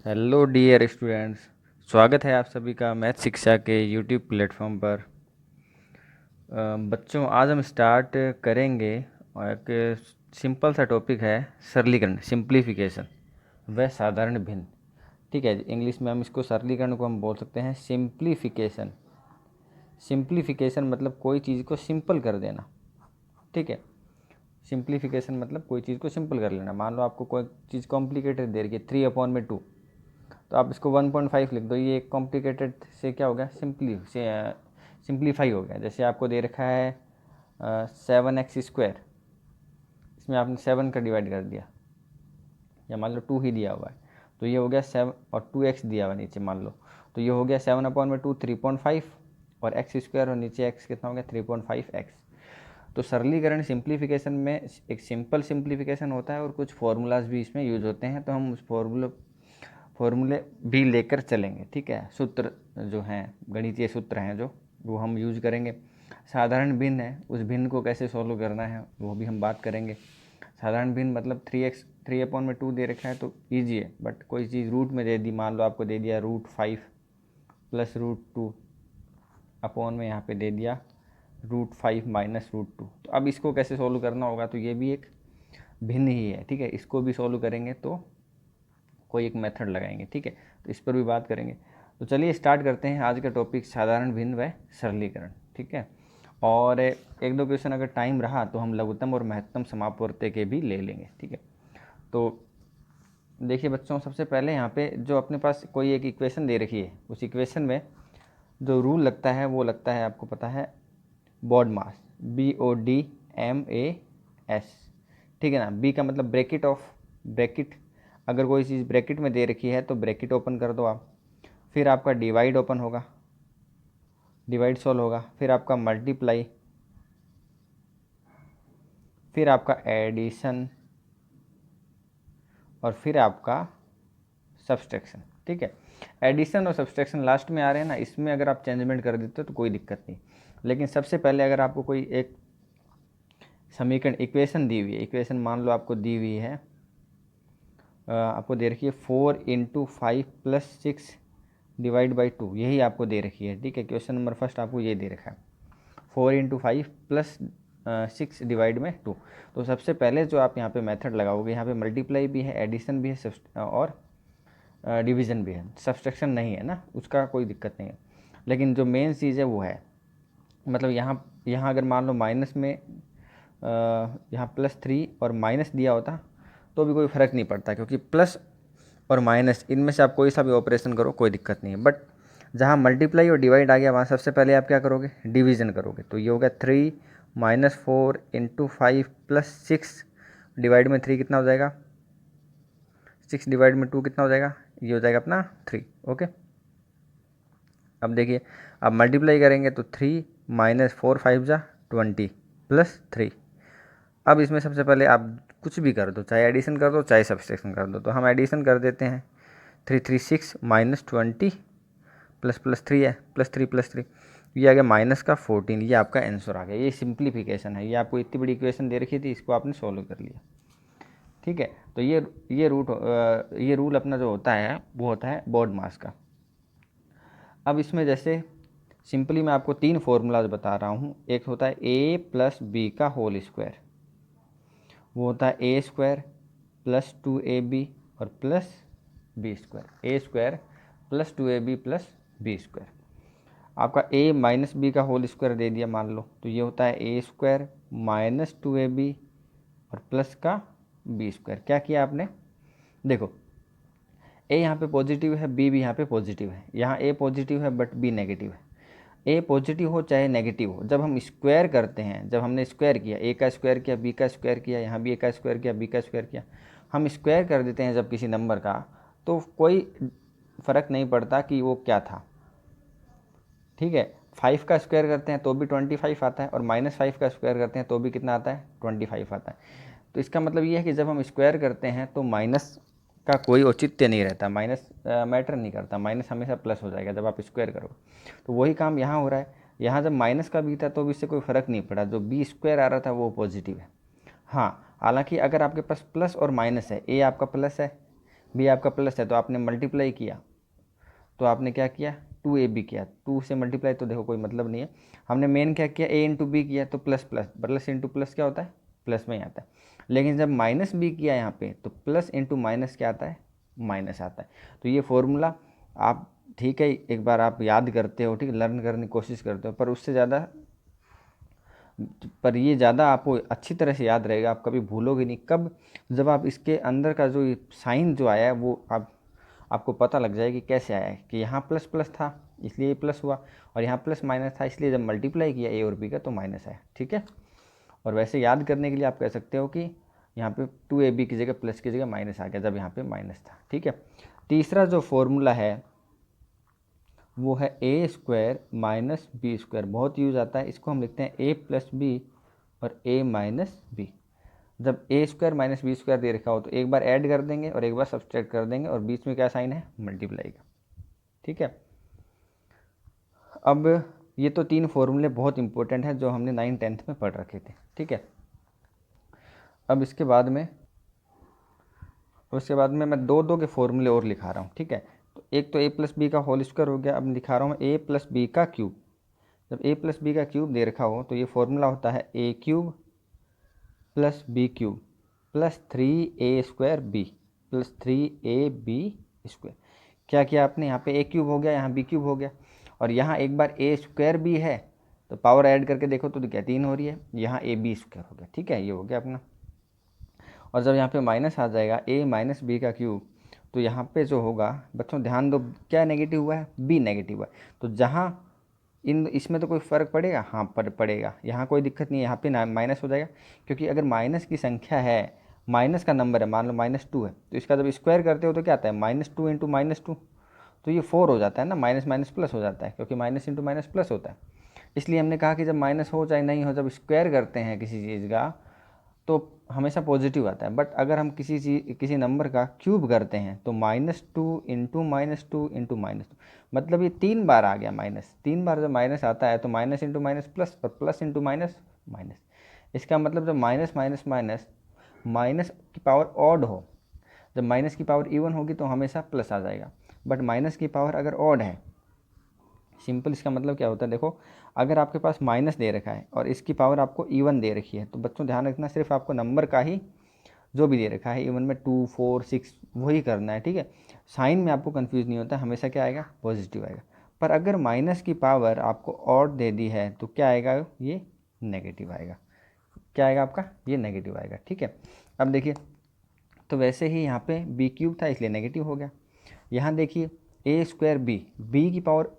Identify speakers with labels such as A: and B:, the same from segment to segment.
A: Hello dear students, स्वागत है आप सभी का मैथ शिक्षा के यूट्यूब प्लेटफॉर्म पर। बच्चों, आज हम स्टार्ट करेंगे और एक सिंपल सा टॉपिक है सरलीकरण, सिंप्लीफिकेशन व साधारण भिन्न। ठीक है, इंग्लिश में हम इसको सरलीकरण को हम बोल सकते हैं सिंप्लीफिकेशन। सिंप्लीफिकेशन मतलब कोई चीज़ को सिंपल कर देना। ठीक है, सिंप्लीफिकेशन मतलब कोई चीज़ को सिंपल कर लेना। मान लो आपको कोई चीज़ कॉम्प्लिकेटेड दे रही है 3/2, तो आप इसको 1.5 लिख दो। ये कॉम्प्लिकेटेड से क्या हो गया, सिंप्लीफाई हो गया। जैसे आपको दे रखा है 7x², इसमें आपने 7 का डिवाइड कर दिया, या मान लो 2 ही दिया हुआ है, तो ये हो गया 7, और 2x दिया हुआ है नीचे मान लो, तो ये हो गया 7/2 3.5, और x², और नीचे x कितना हो गया 3.5x। तो सरलीकरण सिंप्लीफिकेशन में एक सिंपल सिंप्लीफिकेशन होता है और कुछ फार्मूलाज भी इसमें यूज होते हैं, तो हम उस फॉर्मूले भी लेकर चलेंगे। ठीक है, सूत्र जो हैं, गणितीय सूत्र हैं जो, वो हम यूज करेंगे। साधारण भिन्न है, उस भिन्न को कैसे सॉल्व करना है वो भी हम बात करेंगे। साधारण भिन्न मतलब 3/2 दे रखा है तो ईजी है, बट कोई चीज़ रूट में दे दी, मान लो आपको दे दिया √5 प्लस √2 अपॉन में यहाँ पे दे दिया √5 माइनस √2, तो अब इसको कैसे सॉल्व करना होगा, तो ये भी एक भिन्न ही है। ठीक है, इसको भी सॉल्व करेंगे तो कोई एक मेथड लगाएंगे। ठीक है, तो इस पर भी बात करेंगे। तो चलिए स्टार्ट करते हैं आज का टॉपिक, साधारण भिन्न व सरलीकरण। ठीक है, और एक दो क्वेश्चन अगर टाइम रहा तो हम लघुत्तम और महत्तम समापवर्त्य के भी ले लेंगे। ठीक है, तो देखिए बच्चों, सबसे पहले यहाँ पे जो अपने पास कोई एक इक्वेशन दे रखी है, उस इक्वेशन में जो रूल लगता है वो लगता है, आपको पता है, BODMAS, BODMAS। ठीक है ना, बी का मतलब ब्रैकेट ऑफ, ब्रैकेट, अगर कोई चीज़ ब्रैकेट में दे रखी है तो ब्रैकेट ओपन कर दो आप, फिर आपका डिवाइड ओपन होगा, डिवाइड सॉल्व होगा, फिर आपका मल्टीप्लाई, फिर आपका एडिशन, और फिर आपका सब्सट्रैक्शन। ठीक है, एडिशन और सब्सट्रैक्शन लास्ट में आ रहे हैं ना, इसमें अगर आप चेंजमेंट कर देते हो तो कोई दिक्कत नहीं, लेकिन सबसे पहले अगर आपको कोई एक समीकरण, इक्वेशन दी हुई है, इक्वेशन मान लो आपको दी हुई है, आपको दे रखी है 4×5 + 6 / 2, यही आपको दे रखी है। ठीक है, क्वेश्चन नंबर फर्स्ट आपको ये दे रखा है 4×5 + 6 / 2। तो सबसे पहले जो आप यहाँ पे मेथड लगाओगे, यहाँ पे मल्टीप्लाई भी है, एडिशन भी है, और डिवीज़न भी है, सब्सट्रैक्शन नहीं है ना, उसका कोई दिक्कत नहीं है। लेकिन जो मेन चीज़ है वो है, मतलब यहाँ अगर मान लो माइनस में यहाँ +3 और माइनस दिया होता तो भी कोई फ़र्क नहीं पड़ता, क्योंकि प्लस और माइनस इनमें से आप कोई सा भी ऑपरेशन करो कोई दिक्कत नहीं है। बट जहाँ मल्टीप्लाई और डिवाइड आ गया, वहाँ सबसे पहले आप क्या करोगे, डिवीज़न करोगे। तो ये हो गया 3 - 4 × 5 + 6 डिवाइड में 3 कितना हो जाएगा, 6 डिवाइड में 2 कितना हो जाएगा, ये हो जाएगा अपना 3। ओके, अब देखिए, अब मल्टीप्लाई करेंगे तो 3 - 4 5 = 20 + 3। अब इसमें सबसे पहले आप कुछ भी कर दो, चाहे एडिशन कर दो चाहे सब्सट्रैक्शन कर दो। तो हम एडिशन कर देते हैं, 3 3 6 - 20 + 3 है, +3 + 3, ये आ गया -14। ये आपका आंसर आ गया। ये सिंप्लीफिकेशन है, ये आपको इतनी बड़ी इक्वेशन दे रखी थी, इसको आपने सॉल्व कर लिया। ठीक है, तो ये रूल अपना जो होता है वो होता है BODMAS का। अब इसमें जैसे सिंपली मैं आपको 3 फार्मूलाज बता रहा हूँ। एक होता है a + b का होल स्क्वायर, वो होता है a² + 2ab और plus b², a² + 2ab + b²। आपका a - b का होल स्क्वायर दे दिया मान लो, तो ये होता है a² - 2ab और प्लस का b²। क्या किया आपने, देखो a यहाँ पे पॉजिटिव है, b भी यहाँ पे पॉजिटिव है, यहाँ a पॉजिटिव है बट b नेगेटिव है। a पॉजिटिव हो चाहे नेगेटिव हो, जब हम स्क्वायर करते हैं, जब हमने स्क्वायर किया, a का स्क्वायर किया, b का स्क्वायर किया, यहाँ भी a का स्क्वायर किया, b का स्क्वायर किया, हम स्क्वायर कर देते हैं जब किसी नंबर का, तो कोई फ़र्क नहीं पड़ता कि वो क्या था। ठीक है, 5 का स्क्वायर करते हैं तो भी 25 आता है, और -5 का स्क्वायर करते हैं तो भी कितना आता है, 25 आता है। तो इसका मतलब ये है कि जब हम स्क्वायर करते हैं तो माइनस का कोई औचित्य नहीं रहता, माइनस मैटर नहीं करता, माइनस हमेशा प्लस हो जाएगा जब आप स्क्वायर करो। तो वही काम यहाँ हो रहा है, यहाँ जब माइनस का भी था तो भी इससे कोई फ़र्क नहीं पड़ा, जो b² आ रहा था वो पॉजिटिव है। हाँ, हालांकि अगर आपके पास प्लस और माइनस है, a आपका प्लस है, बी आपका प्लस है तो आपने मल्टीप्लाई किया, तो आपने क्या किया, 2ab किया, 2 से मल्टीप्लाई तो देखो कोई मतलब नहीं है। हमने मेन क्या किया, a इंटू बी किया, तो plus plus plus into plus क्या होता है, प्लस में ही आता है। लेकिन जब माइनस बी किया यहाँ पे तो प्लस इंटू माइनस क्या आता है, माइनस आता है। तो ये फॉर्मूला आप ठीक है एक बार आप याद करते हो, ठीक है, लर्न करने की कोशिश करते हो, पर उससे ज़्यादा, पर ये ज़्यादा आपको अच्छी तरह से याद रहेगा, आप कभी भूलोगे नहीं। कब, जब आप इसके अंदर का जो साइन जो आया है वो आपको पता लग जाएगी कैसे आया है, कि यहाँ प्लस प्लस था इसलिए ये प्लस हुआ, और यहाँ प्लस माइनस था इसलिए जब मल्टीप्लाई किया ए और बी का तो माइनस आया, ठीक है। और वैसे याद करने के लिए आप कह सकते हो कि यहाँ पे 2ab की जगह प्लस की जगह माइनस आ गया जब यहाँ पे माइनस था, ठीक है। तीसरा जो फॉर्मूला है वो है ए स्क्वायर माइनस बी स्क्वायर, बहुत यूज आता है, इसको हम लिखते हैं ए प्लस बी और ए माइनस बी। जब ए स्क्वायर माइनस बी स्क्वायर दे रखा हो तो एक बार ऐड कर देंगे और एक बार सब्सट्रैक्ट कर देंगे, और बीच में क्या साइन है, मल्टीप्लाई का, ठीक है। अब ये तो 3 फॉर्मूले बहुत इंपॉर्टेंट हैं जो हमने 9th 10th में पढ़ रखे थे, ठीक है। अब उसके बाद में मैं दो के फॉर्मूले और लिखा रहा हूँ, ठीक है। तो एक तो ए प्लस बी का होल स्क्वायर हो गया, अब लिखा रहा हूँ ए प्लस बी का क्यूब। जब ए प्लस बी का क्यूब दे रखा हो तो ये फॉर्मूला होता है a cube plus b cube plus 3a² b plus 3ab square. क्या किया आपने, यहाँ पे ए क्यूब हो गया, यहाँ बी क्यूब हो गया, और यहाँ एक बार ए स्क्वायर भी है तो पावर ऐड करके देखो तो क्या 3 हो रही है, यहाँ ए बी स्क्वायर हो गया, ठीक है, ये हो गया अपना। और जब यहाँ पे माइनस आ जाएगा ए माइनस बी का क्यूब, तो यहाँ पे जो होगा, बच्चों ध्यान दो, क्या नेगेटिव हुआ है, बी नेगेटिव हुआ है, तो जहाँ इसमें तो कोई फ़र्क पड़ेगा, हाँ पड़ेगा, यहाँ कोई दिक्कत नहीं है, यहाँ पे माइनस हो जाएगा, क्योंकि अगर माइनस की संख्या है, माइनस का नंबर है, मान लो -2 है, तो इसका जब स्क्वायर करते हो तो क्या आता है, -2 इंटू -2, तो ये 4 हो जाता है ना, माइनस माइनस प्लस हो जाता है, क्योंकि माइनस इंटू माइनस प्लस होता है। इसलिए हमने कहा कि जब माइनस हो चाहे नहीं हो, जब स्क्वायर करते हैं किसी चीज़ का तो हमेशा पॉजिटिव आता है। बट अगर हम किसी नंबर का क्यूब करते हैं तो -2 इंटू -2 इंटू -2, मतलब ये 3 बार आ गया माइनस, 3 बार जब माइनस आता है तो माइनस इंटू माइनस प्लस और प्लस इंटू माइनस माइनस। इसका मतलब जब माइनस माइनस माइनस माइनस की पावर ऑड हो, जब माइनस की पावर इवन होगी तो हमेशा प्लस आ जाएगा, बट माइनस की पावर अगर ऑड है, सिंपल इसका मतलब क्या होता है, देखो अगर आपके पास माइनस दे रखा है और इसकी पावर आपको इवन दे रखी है, तो बच्चों ध्यान रखना सिर्फ आपको नंबर का ही जो भी दे रखा है इवन में 2 4 6 वही करना है, ठीक है। साइन में आपको कंफ्यूज नहीं होता, हमेशा क्या आएगा, पॉजिटिव आएगा। पर अगर माइनस की पावर आपको ऑड दे दी है तो क्या आएगा, ये नेगेटिव आएगा। क्या आएगा आपका, ये नेगेटिव आएगा, ठीक है। अब देखिए, तो वैसे ही यहाँ पे बी क्यूब था इसलिए नेगेटिव हो गया। यहाँ देखिए ए स्क्वायर बी की पावर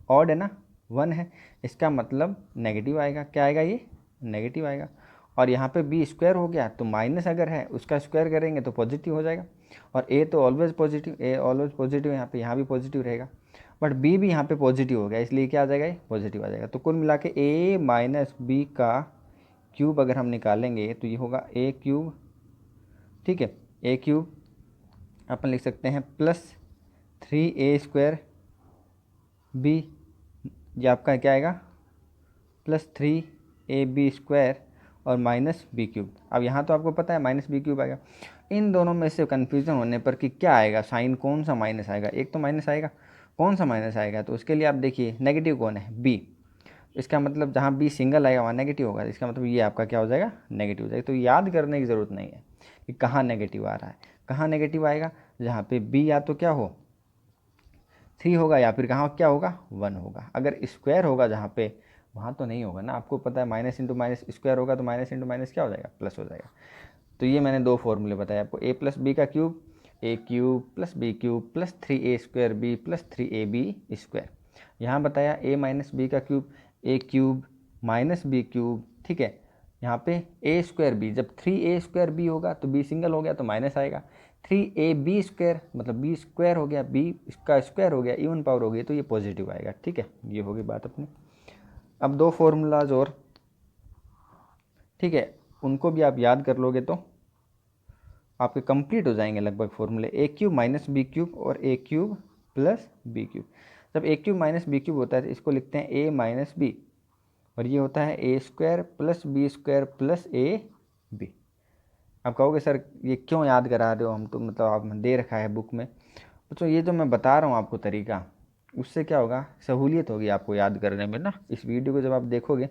A: ऑड है ना, 1 है, इसका मतलब नेगेटिव आएगा, क्या आएगा, ये नेगेटिव आएगा। और यहाँ पे बी स्क्वायर हो गया तो माइनस अगर है उसका स्क्वायर करेंगे तो पॉजिटिव हो जाएगा, और ए तो always positive, a always positive, यहाँ भी पॉजिटिव रहेगा, बट बी भी यहाँ पे पॉजिटिव हो गया इसलिए क्या आ जाएगा, ये पॉजिटिव आ जाएगा। तो कुल मिला के ए माइनस बी का क्यूब अगर हम निकालेंगे तो ये होगा ए क्यूब, ठीक है, ए क्यूब अपन लिख सकते हैं प्लस 3a² बी, ये आपका क्या आएगा, प्लस 3ab² और माइनस बी क्यूब। अब यहाँ तो आपको पता है माइनस बी क्यूब आएगा। इन दोनों में से कन्फ्यूज़न होने पर कि क्या आएगा, साइन कौन सा माइनस आएगा, एक तो माइनस आएगा, कौन सा माइनस आएगा, तो उसके लिए आप देखिए नेगेटिव कौन है, बी, इसका मतलब जहाँ बी सिंगल आएगा वहाँ नेगेटिव होगा, इसका मतलब ये आपका क्या हो जाएगा, नेगेटिव हो जाएगा। तो याद करने की ज़रूरत नहीं है कि कहाँ नेगेटिव आ रहा है, कहाँ नेगेटिव आएगा, जहाँ पे बी या तो क्या हो 3 होगा या फिर कहाँ क्या होगा 1 होगा। अगर स्क्वायर होगा जहाँ पे, वहाँ तो नहीं होगा ना, आपको पता है माइनस इंटू माइनस स्क्वायर होगा तो माइनस इंटू माइनस क्या हो जाएगा, प्लस हो जाएगा। तो ये मैंने 2 फॉर्मूले बताए आपको, ए प्लस बी का cube, a cube plus b cube plus 3a² b plus 3ab²। यहाँ बताया ए माइनस बी का cube, a cube minus b cube, ठीक है। यहाँ पे a² बी, जब 3a² बी होगा तो बी सिंगल हो गया तो माइनस आएगा, 3ab² मतलब बी स्क्वायर हो गया, बी इसका स्क्वायर हो गया, इवन पावर हो गई तो ये पॉजिटिव आएगा, ठीक है। ये होगी बात अपनी। अब 2 फॉर्मूलाज और, ठीक है, उनको भी आप याद कर लोगे तो आपके कंप्लीट हो जाएंगे लगभग फॉर्मूले, ए क्यूब माइनस बी क्यूब और ए क्यूब प्लस बी क्यूब। जब ए क्यूब माइनस बी क्यूब होता है तो इसको लिखते हैं ए माइनस बी, और ये होता है a² plus b² plus a b। आप कहोगे सर ये क्यों याद करा रहे हो, हम तो मतलब आप दे रखा है बुक में। तो ये जो मैं बता रहा हूँ आपको तरीका, उससे क्या होगा, सहूलियत होगी आपको याद करने में ना। इस वीडियो को जब आप देखोगे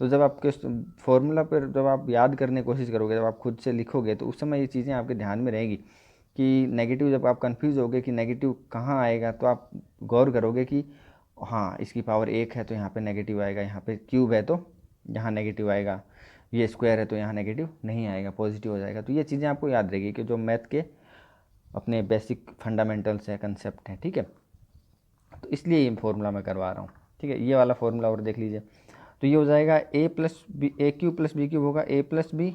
A: तो जब आपके फॉर्मूला पर जब आप याद करने की कोशिश करोगे, जब आप खुद से लिखोगे, तो उस समय ये चीज़ें आपके ध्यान में रहेंगी कि नेगेटिव, जब आप कंफ्यूज होगे कि नेगेटिव कहाँ आएगा, तो आप गौर करोगे कि हाँ इसकी पावर 1 है तो यहाँ पे नेगेटिव आएगा, यहाँ पे क्यूब है तो यहाँ नेगेटिव आएगा, ये स्क्वायर है तो यहाँ नेगेटिव नहीं आएगा, पॉजिटिव हो जाएगा। तो ये चीज़ें आपको याद रहेगी कि जो मैथ के अपने बेसिक फंडामेंटल्स है, कंसेप्ट हैं, ठीक है। तो इसलिए ये फॉर्मूला मैं करवा रहा हूँ, ठीक है। ये वाला फॉर्मूला और देख लीजिए, तो ये हो जाएगा a plus B, A cube plus b cube होगा ए प्लस बी,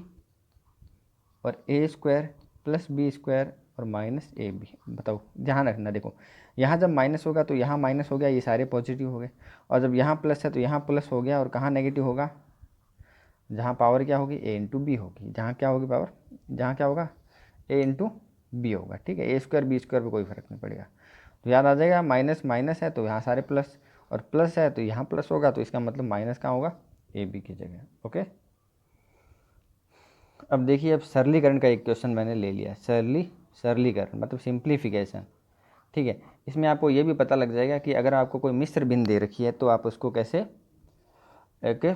A: और ए स्क्वायर प्लस बी स्क्वायर और माइनस ए बी। बताओ, ध्यान रखना, देखो यहाँ जब माइनस होगा तो यहाँ माइनस हो गया, ये सारे पॉजिटिव हो गए, और जब यहाँ प्लस है तो यहाँ प्लस हो गया, और कहाँ नेगेटिव होगा, जहाँ पावर क्या होगी, ए इंटू बी होगी। जहाँ क्या होगी पावर, जहाँ क्या होगा, ए इंटू बी होगा, ठीक है। ए स्क्वायर बी स्क्वायर पर कोई फर्क नहीं पड़ेगा, तो याद आ जाएगा। माइनस माइनस है तो यहाँ सारे प्लस, और प्लस है तो यहाँ प्लस होगा, तो इसका मतलब माइनस कहाँ होगा, ए बी की जगह, ओके। अब देखिए, अब सरलीकरण का एक क्वेश्चन मैंने ले लिया, सरलीकरण मतलब सिंप्लीफिकेशन, ठीक है। इसमें आपको ये भी पता लग जाएगा कि अगर आपको कोई मिश्र भिन्न दे रखी है तो आप उसको कैसे एक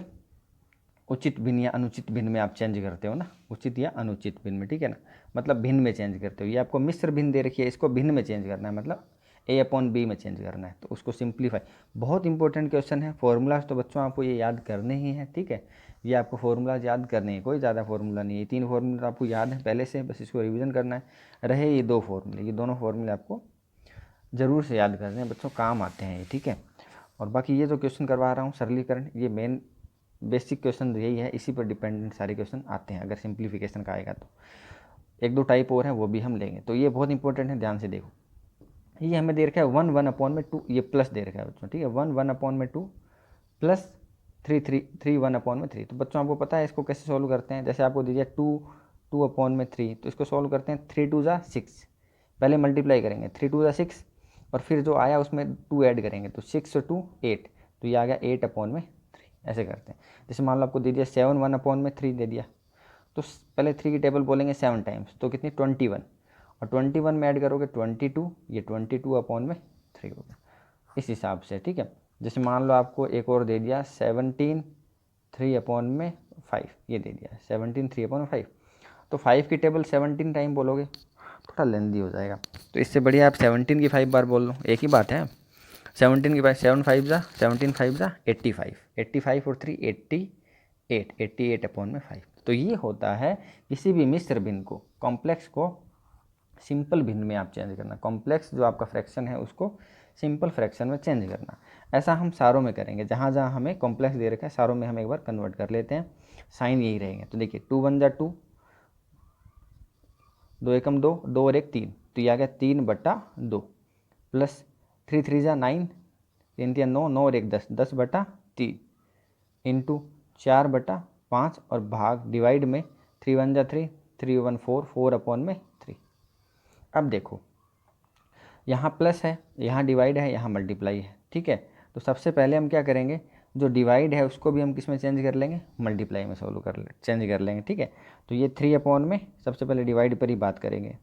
A: उचित भिन्न या अनुचित भिन्न में आप चेंज करते हो ना, उचित या अनुचित भिन्न में, ठीक है ना, मतलब भिन्न में चेंज करते हो। ये आपको मिश्र भिन्न दे रखी है, इसको भिन्न में चेंज करना है, मतलब ए अपॉन बी में चेंज करना है, तो उसको सिंप्लीफाई। बहुत इंपॉर्टेंट क्वेश्चन है। फॉर्मूलाज तो बच्चों आपको ये याद करने ही है, ठीक है। ये आपको फॉर्मूलाज याद करने हैं, कोई ज़्यादा फार्मूला नहीं है, 3 फार्मूला आपको याद है पहले से, बस इसको रिविज़न करना है। रहे ये 2 फार्मूले, ये दोनों फार्मूले आपको ज़रूर से याद करने हैं बच्चों, काम आते हैं ये, ठीक है। और बाकी ये जो क्वेश्चन करवा रहा हूँ सरलीकरण, ये मेन बेसिक क्वेश्चन यही है, इसी पर डिपेंडेंट सारे क्वेश्चन आते हैं। अगर सिंप्लीफिकेशन का आएगा तो 1-2 टाइप और हैं, वो भी हम लेंगे। तो ये बहुत इंपॉर्टेंट है, ध्यान से देखो। ये हमें दे रखा है 1 1 अपॉन में 2, ये प्लस दे रखा है बच्चों, ठीक है। 1 1 अपॉन में 2 प्लस 3 3 3 1 अपॉन में 3। तो बच्चों आपको पता है इसको कैसे सॉल्व करते हैं। जैसे आपको दीजिए 2 2 अपॉन में 3, तो इसको सॉल्व करते हैं 3 2 ज़ा 6, पहले मल्टीप्लाई करेंगे 3 2 ज़ा 6, और फिर जो आया उसमें 2 ऐड करेंगे, तो 6 और 2 8, तो ये आ गया 8 अपॉन में 3। ऐसे करते हैं। जैसे मान लो आपको दे दिया 7 1 अपॉन में 3 दे दिया, तो पहले 3 की टेबल बोलेंगे 7 टाइम्स, तो कितनी 21, और 21 में ऐड करोगे 22, ये 22 अपॉन में 3 हो गया, इस हिसाब से, ठीक है। जैसे मान लो आपको एक और दे दिया 17 3 अपॉन में 5, ये दे दिया 17 3 अपॉन में 5, तो 5 की टेबल 17 टाइम बोलोगे, थोड़ा लेंदी हो जाएगा, तो इससे बढ़िया आप 17 की 5 बार बोल लो, एक ही बात है। 17 की 7 5 ज़ा 17 5 ज़ा 85, 85 और 3 88, 88 अपॉन में 5। तो ये होता है किसी भी मिश्र भिन्न को, कॉम्प्लेक्स को सिंपल भिन्न में आप चेंज करना, कॉम्प्लेक्स जो आपका फ्रैक्शन है उसको सिंपल फ्रैक्शन में चेंज करना। ऐसा हम सारों में करेंगे, जहाँ जहाँ हमें कॉम्प्लेक्स दे रखा है सारों में हम एक बार कन्वर्ट कर लेते हैं, साइन यही रहेंगे। तो देखिए 2 1 ज़ा 2, 2 एकम 2, 2 और 1 3, तो ये आ गया 3/2, प्लस 3 3 ज़ा 9, 3 3 9, 9 और 1 10, 10/3, इंटू 4/5, और भाग डिवाइड में 3 1 ज़ा 3, 3 1 4, 4 अपॉन में 3। अब देखो यहाँ प्लस है, यहाँ डिवाइड है, यहाँ मल्टीप्लाई है, ठीक है। तो सबसे पहले हम क्या करेंगे, जो डिवाइड है उसको भी हम किस में चेंज कर लेंगे, मल्टीप्लाई में सॉल्व कर चेंज कर लेंगे, ठीक है। तो ये 3 अपॉन में सबसे पहले डिवाइड पर ही बात करेंगे,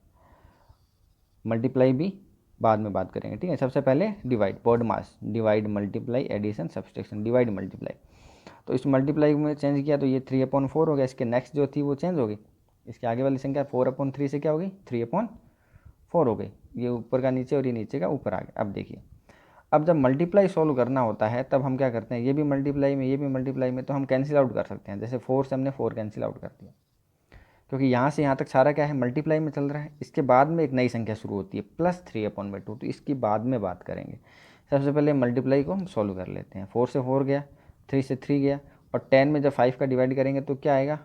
A: मल्टीप्लाई भी बाद में बात करेंगे, ठीक है। सबसे पहले divide, BODMAS, divide multiply addition subtraction, divide multiply. तो इस मल्टीप्लाई में चेंज किया तो ये 3/4 हो गया। इसके नेक्स्ट जो थी वो चेंज हो गई, इसके आगे वाली संख्या 4/3 से क्या हो गई, 3/4 हो गई। ये ऊपर का नीचे और ये नीचे का ऊपर आ गया। अब देखिए, अब जब मल्टीप्लाई सॉल्व करना होता है तब हम क्या करते हैं, ये भी मल्टीप्लाई में ये भी मल्टीप्लाई में, तो हम कैंसिल आउट कर सकते हैं। जैसे 4 से हमने 4 कैंसिल आउट कर दिया, क्योंकि यहाँ से यहाँ तक सारा क्या है, मल्टीप्लाई में चल रहा है। इसके बाद में एक नई संख्या शुरू होती है प्लस 3/2, तो इसकी बाद में बात करेंगे। सबसे पहले मल्टीप्लाई को हम सॉल्व कर लेते हैं। 4 से 4 गया, 3 से 3 गया, और 10 में जब 5 का डिवाइड करेंगे तो क्या आएगा,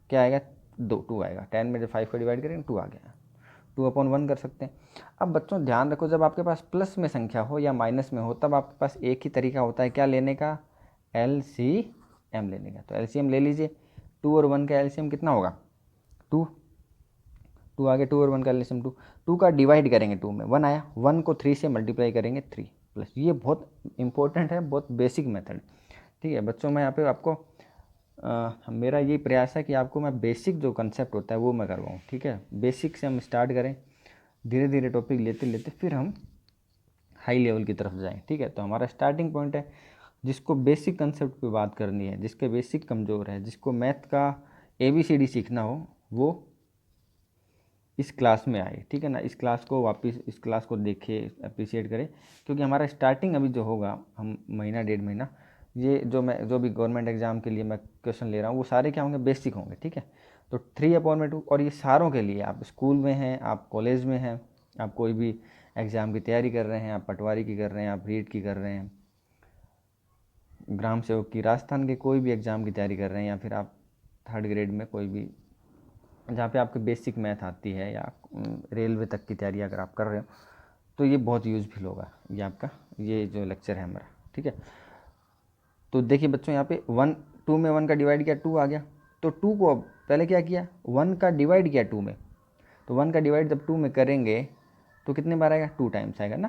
A: क्या आएगा, 2 आएगा। 10 में जब 5 का डिवाइड करेंगे 2 आ गया, 2/1 कर सकते हैं। अब बच्चों ध्यान रखो, जब आपके पास प्लस में संख्या हो या माइनस में हो तब आपके पास एक ही तरीका होता है क्या लेने का, LCM लेने का। तो LCM ले लीजिए। 2 और 1 का LCM कितना होगा, 2, 2 आगे, 2 और 1 का LCM 2, 2 का डिवाइड करेंगे 2 में 1 आया, 1 को 3 से मल्टीप्लाई करेंगे 3 प्लस। ये बहुत इंपॉर्टेंट है, बहुत बेसिक मेथड, ठीक है बच्चों। मैं यहाँ पे आपको मेरा ये प्रयास है कि आपको मैं बेसिक जो कंसेप्ट होता है वो मैं करवाऊँ, ठीक है। बेसिक से हम स्टार्ट करें, धीरे धीरे टॉपिक लेते लेते फिर हम हाई लेवल की तरफ जाएं, ठीक है। तो हमारा स्टार्टिंग पॉइंट है, जिसको बेसिक कंसेप्ट पे बात करनी है, जिसके बेसिक कमज़ोर है, जिसको मैथ का ABCD सीखना हो, वो इस क्लास में आए, ठीक है ना। इस क्लास को वापस इस क्लास को देखे, अप्रिशिएट करें, क्योंकि हमारा स्टार्टिंग अभी जो होगा, हम महीना 1.5 महीना, ये जो भी गवर्नमेंट एग्जाम के लिए मैं क्वेश्चन ले रहा हूँ वो सारे क्या होंगे, बेसिक होंगे, ठीक है। तो 3/2, और ये सारों के लिए, आप स्कूल में हैं, आप कॉलेज में हैं, आप कोई भी एग्ज़ाम की तैयारी कर रहे हैं, आप पटवारी की कर रहे हैं, आप रीट की कर रहे हैं, ग्राम सेवक की, राजस्थान के कोई भी एग्ज़ाम की तैयारी कर रहे हैं, या फिर आप 3rd ग्रेड में कोई भी जहाँ पे आपके बेसिक मैथ आती है, या रेलवे तक की तैयारी अगर आप कर रहे हो, तो ये बहुत यूज़फुल होगा ये आपका, ये जो लेक्चर है हमारा, ठीक है। तो देखिए बच्चों, यहाँ पे 2 में 1 का डिवाइड किया, 2 आ गया। तो 2 को अब पहले क्या किया, 1 का डिवाइड किया 2 में। तो 1 का डिवाइड जब 2 में करेंगे तो कितने बार आएगा, 2 टाइम्स आएगा ना।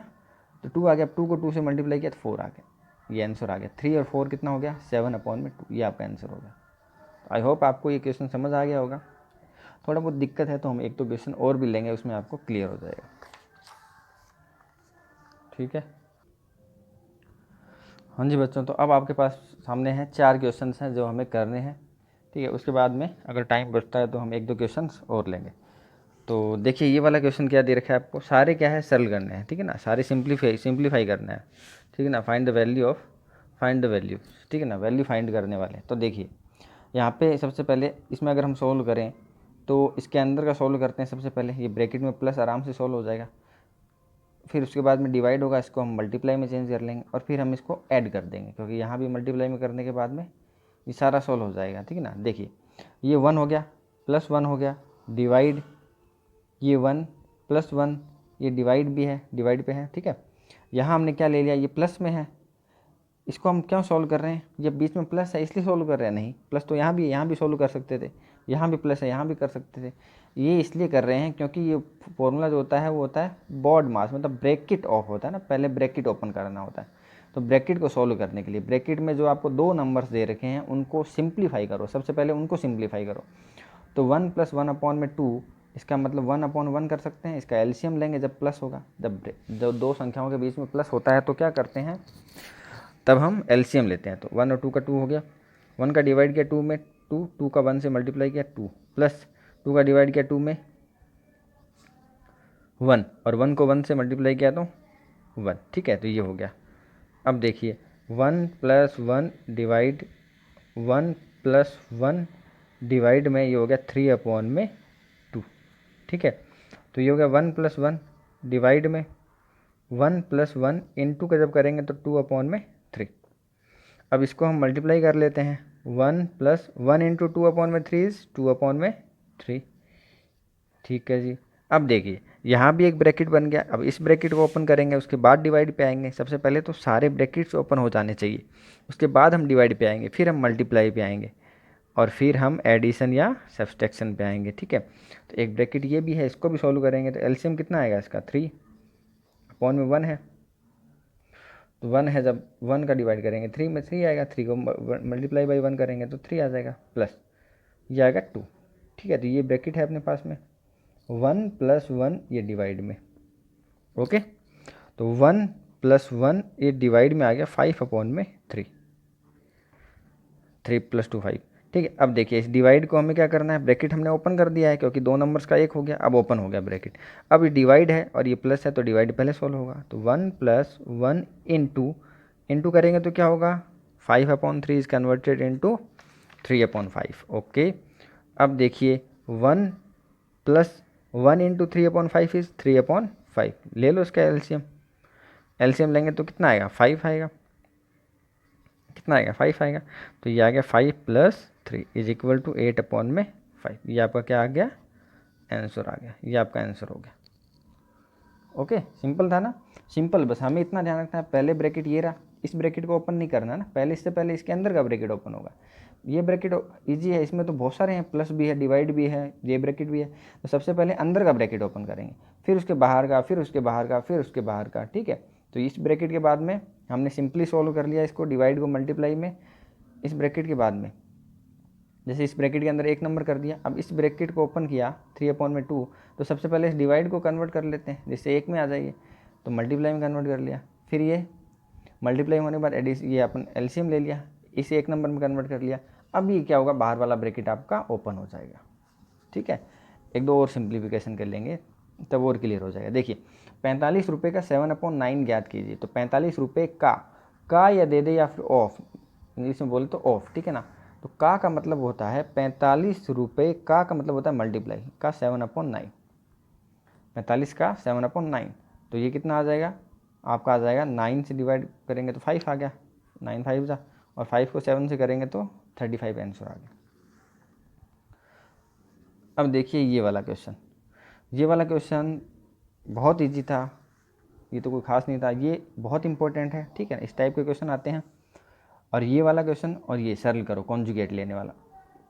A: तो 2 आ गया, अब 2 को 2 से मल्टीप्लाई किया तो 4 आ गया, ये आंसर आ गया। 3 और 4 कितना हो गया, 7/2, ये आपका आंसर हो गया। आई होप आपको ये क्वेश्चन समझ आ गया होगा। थोड़ा बहुत दिक्कत है तो हम 1-2 क्वेश्चन और भी लेंगे, उसमें आपको क्लियर हो जाएगा, ठीक है। हाँ जी बच्चों, तो अब आपके पास सामने हैं 4 क्वेश्चन हैं जो हमें करने हैं, ठीक है। उसके बाद में अगर टाइम बचता है तो हम 1-2 क्वेश्चन और लेंगे। तो देखिए ये वाला क्वेश्चन क्या दे रखा है आपको, सारे क्या है, सरल करने हैं, ठीक है ना, सारे सिंप्लीफाई करना है, ठीक है ना। फाइंड द वैल्यू, ठीक है ना, वैल्यू फाइंड करने वाले। तो देखिए यहाँ पे सबसे पहले इसमें अगर हम सोल्व करें तो इसके अंदर का सोल्व करते हैं। सबसे पहले ये ब्रैकेट में प्लस आराम से सोल्व हो जाएगा, फिर उसके बाद में डिवाइड होगा, इसको हम मल्टीप्लाई में चेंज कर लेंगे, और फिर हम इसको ऐड कर देंगे, क्योंकि यहाँ भी मल्टीप्लाई में करने के बाद में ये सारा सोल्व हो जाएगा, ठीक है ना। देखिए ये 1 हो गया, +1 हो गया, डिवाइड, ये 1 +1, ये डिवाइड भी है, डिवाइड पे है, ठीक है। यहाँ हमने क्या ले लिया, ये प्लस में है, इसको हम क्यों सॉल्व कर रहे हैं, ये बीच में प्लस है इसलिए सॉल्व कर रहे हैं, नहीं प्लस तो यहाँ भी सॉल्व कर सकते थे, यहाँ भी प्लस है यहाँ भी कर सकते थे। ये इसलिए कर रहे हैं क्योंकि ये फॉर्मूला जो होता है वो होता है बॉड मास, मतलब ब्रैकेट ऑफ होता है ना, पहले ब्रैकेट ओपन करना होता है। तो ब्रैकेट को सॉल्व करने के लिए ब्रैकेट में जो आपको 2 नंबर्स दे रखे हैं उनको सिंप्लीफाई करो, सबसे पहले उनको सिंप्लीफाई करो। तो 1 + 1/2, इसका मतलब 1/1 कर सकते हैं। इसका एलसीएम लेंगे जब प्लस होगा, जब 2 संख्याओं के बीच में प्लस होता है तो क्या करते हैं, तब हम एलसीएम लेते हैं। तो 1 और 2 का 2 हो गया, 1 का डिवाइड किया 2 में 2, 2 का 1 से मल्टीप्लाई किया 2, प्लस 2 का डिवाइड किया 2 में 1, और 1 को 1 से मल्टीप्लाई किया तो 1, ठीक है। तो ये हो गया। अब देखिए 1 + 1 डिवाइड 1 + 1 डिवाइड में ये हो गया 3/2, ठीक है। तो ये हो गया 1 + 1 डिवाइड में 1 + 1 इंटू का जब करेंगे तो 2/3। अब इसको हम मल्टीप्लाई कर लेते हैं, 1 + 1 इंटू 2/3 इज 2/3, ठीक है जी। अब देखिए यहाँ भी एक ब्रैकेट बन गया, अब इस ब्रैकेट को ओपन करेंगे, उसके बाद डिवाइड पे आएंगे। सबसे पहले तो सारे ब्रैकेट्स ओपन हो जाने चाहिए, उसके बाद हम डिवाइड पे आएंगे, फिर हम मल्टीप्लाई पे आएंगे, और फिर हम एडिशन या सब्सट्रैक्शन पे आएंगे, ठीक है। तो एक ब्रैकेट ये भी है, इसको भी सॉल्व करेंगे तो एलसीएम कितना आएगा इसका, 3/1 है। तो 1 है, जब 1 का डिवाइड करेंगे 3 में 3 आएगा, 3 को मल्टीप्लाई बाई 1 करेंगे तो 3 आ जाएगा, प्लस ये आएगा 2, ठीक है। तो ये ब्रैकेट है अपने पास में, 1 + 1 ये डिवाइड में, ओके। तो 1 + 1 ये डिवाइड में आ गया 5/3, 3 + 2 5, ठीक है। अब देखिए इस डिवाइड को हमें क्या करना है, ब्रैकेट हमने ओपन कर दिया है क्योंकि 2 नंबर्स का 1 हो गया, अब ओपन हो गया ब्रैकेट। अब ये डिवाइड है और ये प्लस है तो डिवाइड पहले सॉल्व होगा। तो 1 + 1 इंटू करेंगे तो क्या होगा, 5/3 इज कन्वर्टेड इंटू 3/5, ओके। अब देखिए 1 + 1 इंटू 3/5 इज 3/5, ले लो इसका एलसीएम लेंगे तो कितना आएगा, 5 आएगा, कितना आएगा, 5 आएगा। तो ये आ गया 5 + 3 इज इक्वल टू 8/5, ये आपका क्या आ गया, आंसर आ गया, ये आपका आंसर हो गया, ओके। सिंपल था ना, सिंपल। बस हमें इतना ध्यान रखना है, पहले ब्रैकेट ये रहा, इस ब्रैकेट को ओपन नहीं करना ना, पहले इससे पहले इसके अंदर का ब्रैकेट ओपन होगा। ये ब्रैकेट इजी है, इसमें तो बहुत सारे हैं, प्लस भी है, डिवाइड भी है, ये ब्रैकेट भी है। तो सबसे पहले अंदर का ब्रैकेट ओपन करेंगे, फिर उसके बाहर का, फिर उसके बाहर का, फिर उसके बाहर का, ठीक है। तो इस ब्रैकेट के बाद में हमने सिंपली सॉल्व कर लिया इसको, डिवाइड को मल्टीप्लाई में, इस ब्रैकेट के बाद में जैसे इस ब्रैकेट के अंदर 1 नंबर कर दिया, अब इस ब्रैकेट को ओपन किया 3/2, तो सबसे पहले इस डिवाइड को कन्वर्ट कर लेते हैं, जिससे 1 में आ जाइए, तो मल्टीप्लाई में कन्वर्ट कर लिया। फिर ये मल्टीप्लाई होने के बाद ये अपन एलसीएम ले लिया, इसे 1 नंबर में कन्वर्ट कर लिया। अब ये क्या होगा, बाहर वाला ब्रैकेट आपका ओपन हो जाएगा। ठीक है, 1-2 और सिंप्लीफिकेशन कर लेंगे तब और क्लियर हो जाएगा। देखिए 45 रुपये का 7/9 ज्ञात कीजिए। तो 45 रुपये का या दे दे या फिर ऑफ, इंग्लिश में बोले तो ऑफ, ठीक है ना। तो का मतलब होता है 45 रुपये का मतलब होता है मल्टीप्लाई का 7/9, 45 का 7/9, तो ये कितना आ जाएगा आपका, आ जाएगा 9 से डिवाइड करेंगे तो 5 आ गया, 9 5 जा, और 5 को 7 से करेंगे तो 35 आंसर आ गया। अब देखिए ये वाला क्वेश्चन बहुत इजी था, ये तो कोई खास नहीं था, ये बहुत इंपॉर्टेंट है, ठीक है। इस टाइप के क्वेश्चन आते हैं, और ये वाला क्वेश्चन और ये सरल करो कॉन्जुगेट लेने वाला,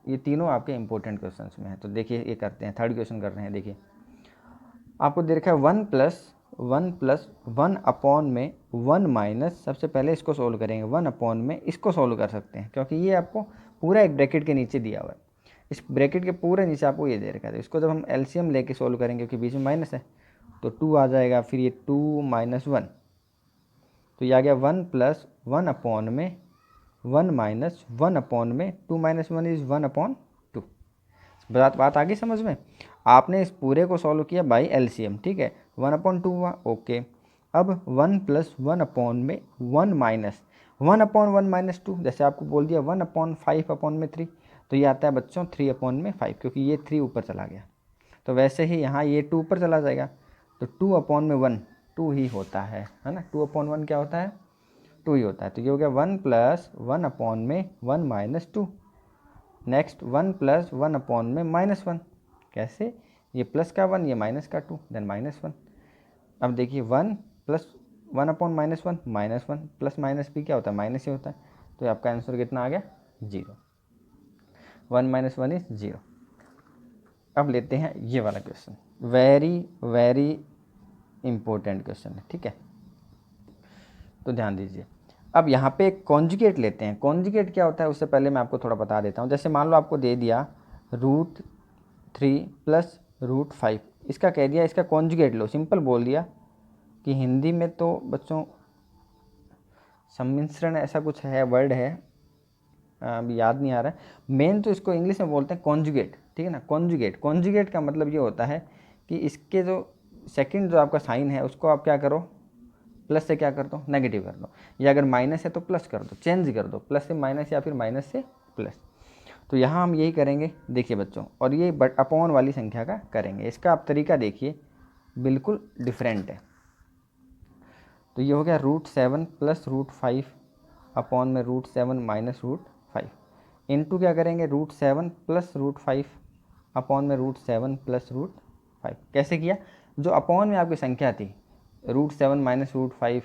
A: ये तीनों आपके इंपॉर्टेंट क्वेश्चंस में है। तो देखिए ये करते हैं, थर्ड क्वेश्चन कर रहे हैं। देखिए आपको दे रखा है 1+1 में 1 माइनस, सबसे पहले इसको सोल्व करेंगे, 1 में इसको सोल्व कर सकते हैं क्योंकि ये आपको पूरा एक ब्रैकेट के नीचे दिया हुआ है, इस ब्रैकेट के पूरे नीचे आपको ये दे रखा है। तो इसको जब हम एलसीएम लेके सोल्व करेंगे क्योंकि बीच में माइनस है, तो 2 आ जाएगा, फिर ये 2 - 1, तो ये आ गया 1+1 में 1 माइनस 1 में 2 - 1 इज़ 1/2। बात आ गई समझ में। आपने इस पूरे को सॉल्व किया बाई एलसीएम, ठीक है, 1/2 हुआ, ओके। अब 1+1 में 1 माइनस 1/1 - 2, जैसे आपको बोल दिया 1/5/3, तो ये आता है बच्चों 3/5, क्योंकि ये 3 ऊपर चला गया, तो वैसे ही यहाँ ये 2 ऊपर चला जाएगा, तो 2/1 2 ही होता है ना। 2/1 क्या होता है, 2 ही होता है। तो ये हो गया 1+1 में 1 - 2, नेक्स्ट 1+1 में -1, कैसे, ये प्लस का 1 ये माइनस का 2, देन -1। अब देखिए 1+1/-1 -1, प्लस माइनस भी क्या होता है, माइनस ही होता है, तो आपका आंसर कितना आ गया, 0। 1 - 1 इज 0। अब लेते हैं ये वाला क्वेश्चन, वेरी इंपॉर्टेंट क्वेश्चन है, ठीक है। तो ध्यान दीजिए, अब यहाँ पे एक कॉन्जुगेट लेते हैं। कॉन्जुगेट क्या होता है उससे पहले मैं आपको थोड़ा बता देता हूँ। जैसे मान लो आपको दे दिया √3 + √5, इसका कह दिया इसका कॉन्जुगेट लो, सिंपल बोल दिया कि हिंदी में तो बच्चों सम्मिश्रण ऐसा कुछ है, वर्ड है, अभी याद नहीं आ रहा है। मेन तो इसको इंग्लिश में बोलते हैं कॉन्जुगेट, ठीक है ना। कॉन्जुगेट का मतलब ये होता है कि इसके जो सेकंड जो आपका साइन है उसको आप क्या करो, प्लस से क्या कर दो, नेगेटिव कर दो, या अगर माइनस है तो प्लस कर दो, चेंज कर दो, प्लस से माइनस या फिर माइनस से प्लस। तो यहाँ हम यही करेंगे, देखिए बच्चों, और ये अपॉन वाली संख्या का करेंगे। इसका आप तरीका देखिए, बिल्कुल डिफरेंट है। तो ये हो गया √7 + √5 अपॉन में √7 - √5, इनटू क्या करेंगे, √7 + √5 अपॉन में √7 + √5। कैसे किया, जो अपॉन में आपकी संख्या थी √7 - √5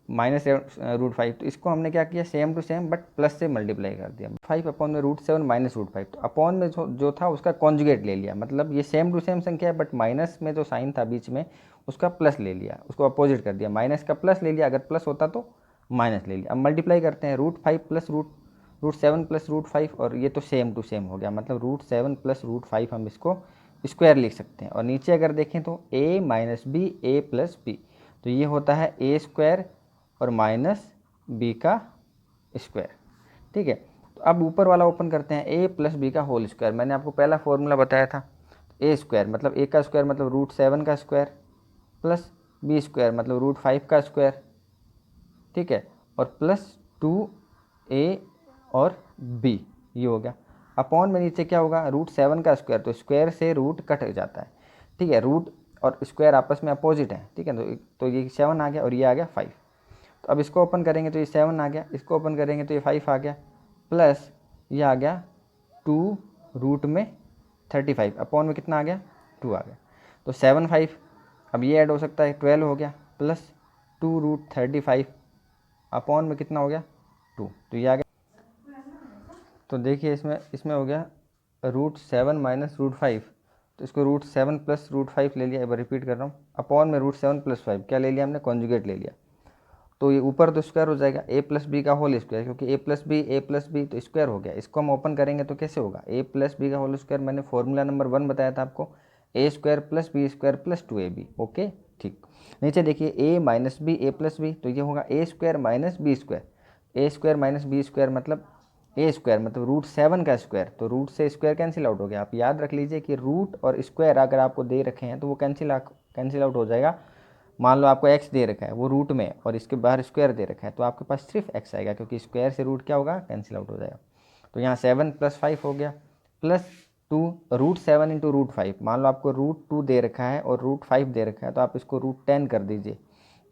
A: -√5, तो इसको हमने क्या किया, same to same but plus से मल्टीप्लाई कर दिया, 5 अपॉन में √7 - √5, तो अपॉन में जो था उसका कॉन्जुगेट ले लिया, मतलब ये सेम टू सेम संख्या है बट माइनस में जो साइन था बीच में उसका प्लस ले लिया, उसको अपोजिट कर दिया, माइनस का प्लस ले लिया, अगर प्लस होता तो माइनस ले लिया। अब मल्टीप्लाई करते हैं, √5 + √7 + √5, और ये तो सेम टू सेम हो गया, मतलब √7 + √5 हम इसको स्क्वायर लिख सकते हैं। और नीचे अगर देखें तो a - b a + b, तो ये होता है a² और -b का स्क्वायर, ठीक है। तो अब ऊपर वाला ओपन करते हैं, a + b का होल स्क्वायर। मैंने आपको पहला फॉर्मूला बताया था, a² मतलब a का स्क्वायर मतलब √7 का स्क्वायर प्लस b² मतलब √5 का स्क्वायर, ठीक है, और प्लस 2a और b, ये हो गया। अपॉन में नीचे क्या होगा, √7 का स्क्वायर, तो स्क्वायर से रूट कट जाता है, ठीक है, रूट और स्क्वायर आपस में अपोजिट है, ठीक है। तो ये 7 आ गया और ये आ गया 5। तो अब इसको ओपन करेंगे तो ये 7 आ गया, इसको ओपन करेंगे तो ये 5 आ गया, प्लस ये आ गया 2 √35, अपॉन में कितना आ गया, 2 आ गया, तो 7 5, अब ये ऐड हो सकता है 12 हो गया, प्लस 2 √35 अपॉन में कितना हो गया, 2, तो ये आ गया। तो देखिए इसमें हो गया √7 - √5, तो इसको √7 + √5 ले लिया, एक बार रिपीट कर रहा हूँ, अपॉन में √7 + 5 क्या ले लिया हमने, कॉन्जुगेट ले लिया। तो ये ऊपर तो स्क्वायर हो जाएगा ए प्लस बी का होल स्क्वायर, क्योंकि ए प्लस बी तो स्क्वायर हो गया। इसको हम ओपन करेंगे तो कैसे होगा, ए प्लस बी का होल स्क्वायर, मैंने फॉर्मूला नंबर 1 बताया था आपको, a square plus b square plus 2ab। Okay ठीक। नीचे देखिए a minus b a plus b, तो ये होगा a square minus b square, a square minus b square मतलब ए स्क्वायर मतलब रूट 7 का स्क्वायर, तो रूट से स्क्वायर कैंसिल आउट हो गया। आप याद रख लीजिए कि रूट और स्क्वायर अगर आपको दे रखे हैं तो वो कैंसिल आउट हो जाएगा। मान लो आपको x दे रखा है वो रूट में और इसके बाहर स्क्वायर दे रखा है, तो आपके पास सिर्फ x आएगा, क्योंकि स्क्वायर से रूट क्या होगा, कैंसिल आउट हो जाएगा। तो यहाँ 7 + 5 हो गया प्लस 2 रूट 7 इंटू रूट 5। मान लो आपको रूट 2 दे रखा है और रूट 5 दे रखा है, तो आप इसको रूट 10 कर दीजिए,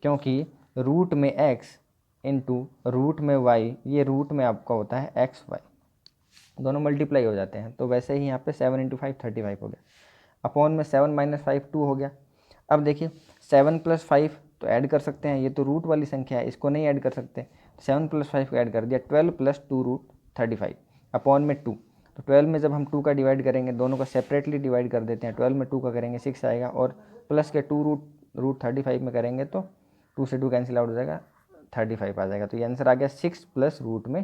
A: क्योंकि रूट में x इंटू रूट में y, ये रूट में आपका होता है एक्स वाई, दोनों मल्टीप्लाई हो जाते हैं। तो वैसे ही यहाँ पे 7 × 5 35 हो गया, अपॉन में 7 - 5 2 हो गया। अब देखिए 7 + 5 तो ऐड कर सकते हैं, ये तो रूट वाली संख्या है, इसको नहीं ऐड कर सकते। 7 + 5 को ऐड कर दिया, 12 + 2 रूट 35 अपॉन में 2। तो 12 में जब हम 2 का डिवाइड करेंगे, दोनों का सेपरेटली डिवाइड कर देते हैं, 12 में 2 का करेंगे 6 आएगा, और प्लस के 2 रूट 35 में करेंगे तो 2 से 2 कैंसिल आउट हो जाएगा, 35 आ जाएगा। तो ये आंसर आ गया 6 + रूट में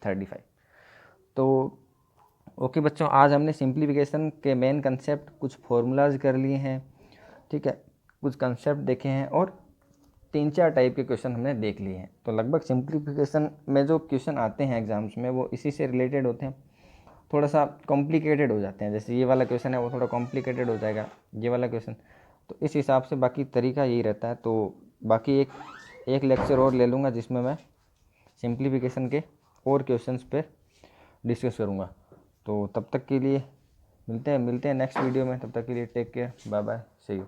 A: 35। तो ओके बच्चों, आज हमने सिंप्लीफिकेशन के मेन कंसेप्ट कुछ फॉर्मूलाज कर लिए हैं, ठीक है, कुछ कंसेप्ट देखे हैं और 3-4 टाइप के क्वेश्चन हमने देख लिए हैं। तो लगभग सिंप्लीफिकेशन में जो क्वेश्चन आते हैं एग्जाम्स में वो इसी से रिलेटेड होते हैं, थोड़ा सा कॉम्प्लिकेटेड हो जाते हैं। जैसे ये वाला क्वेश्चन है वो थोड़ा कॉम्प्लिकेटेड हो जाएगा, ये वाला क्वेश्चन, तो इस हिसाब से बाकी तरीका यही रहता है। तो बाकी एक लेक्चर और ले लूँगा जिसमें मैं सिंप्लीफिकेशन के और क्वेश्चंस पे डिस्कस करूँगा। तो तब तक के लिए मिलते हैं नेक्स्ट वीडियो में। तब तक के लिए take care, bye bye, see you.